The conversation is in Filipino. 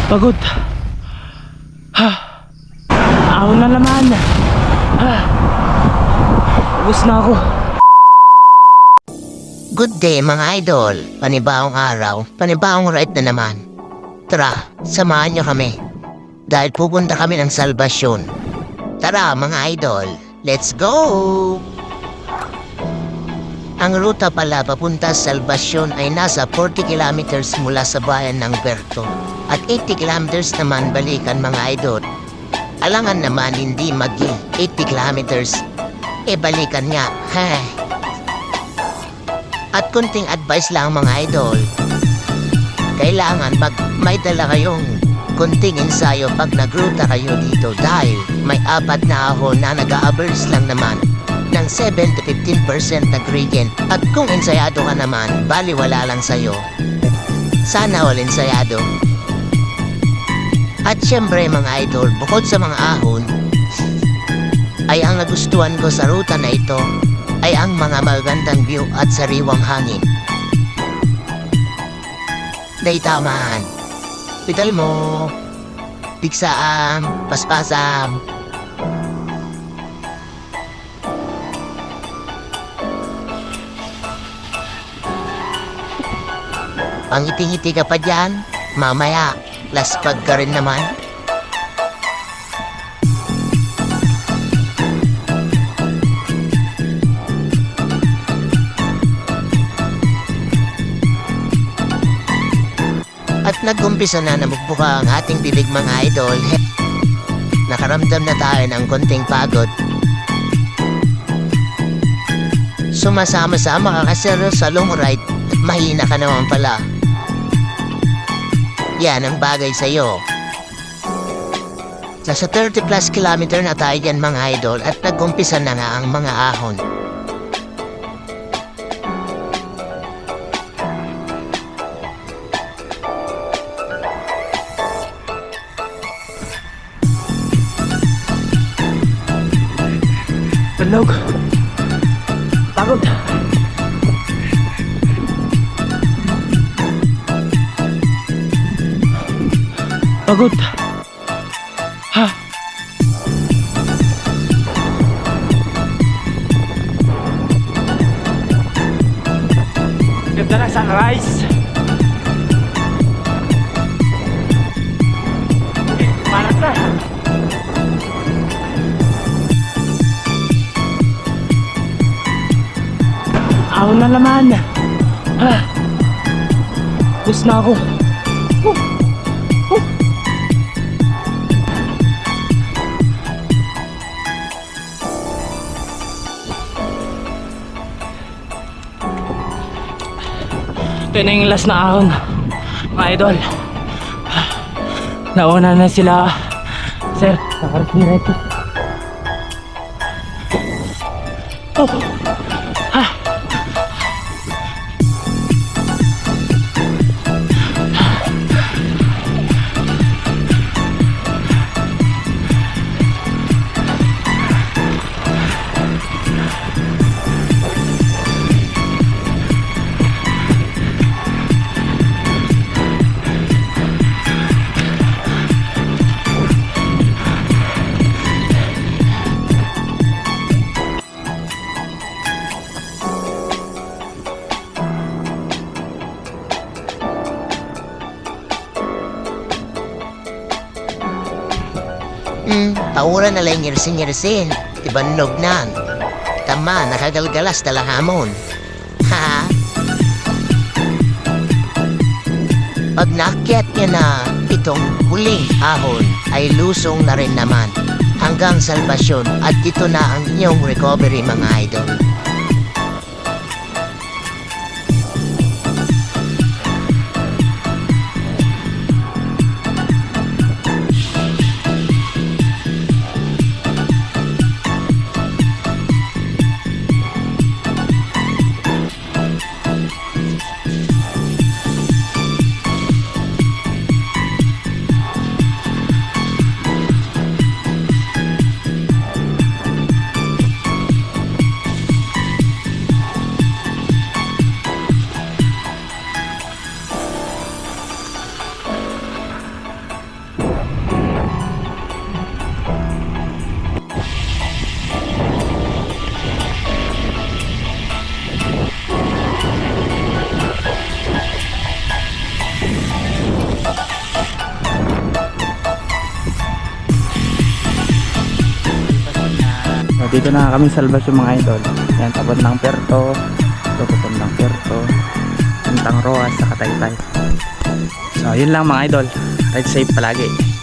Pagod. Ako na naman. Ubus na ako. Good day mga idol, panibawang araw, panibawang ride na naman. Tara, samahan nyo kami. Dahil pupunta kami ng Salvasyon. Tara mga idol, let's go! Ang ruta pala papunta sa Salvasyon ay nasa 40 kilometers mula sa bayan ng Berto at 80 kilometers naman balikan mga idol. Alangan naman hindi magi 80 kilometers, balikan nga, At kunting advice lang mga idol, kailangan pag may dala kayong kunting ensayo pag nagruta kayo dito dahil may 4 na ahon na nag-a-average lang naman ng 7 to 15% na gradient. At kung ensayado ka naman, baliwala lang sa'yo. Sana all ensayado. At syempre mga idol, bukod sa mga ahon, ay ang nagustuhan ko sa ruta na ito ay ang mga magandang view at sariwang hangin. Day tamaan. Pital mo. Pigsaan. Paspasam. Ang ngiti-ngiti ka pa dyan, mamaya, laspag ka rin naman. At nag-umpisa na namugbuka ang ating bibig mga idol. Nakaramdam na tayo ng konting pagod. Sumasama-sama ka kasi sa long ride, mahina ka naman pala. Yan ang bagay sa'yo. Nasa 30 plus kilometer na tayo dyan mga idol at nag-umpisa na nga ang mga ahon. Panog. Pagod. Pagod. Ganda na sunrise. Malat na. Ako na naman. Bus na ako. Ito na yung last na ahon, mga idol. Nauna na sila. Sir, nakarating na ito. Oh! Paura na lang nyersin-nyersin. Ibannog na. Tama, nakagalgalas talang hamon. Ha? Pag naakyat niya na itong huling ahon, ay lusong na rin naman hanggang Salvasyon at ito na ang inyong recovery mga idol. dito na kami sa Salvasyon mga idol. Yan, tapon ng Perto, tapon ng Perto, Puntang Roas sa Kataytay. So yun lang mga idol, ride safe palagi.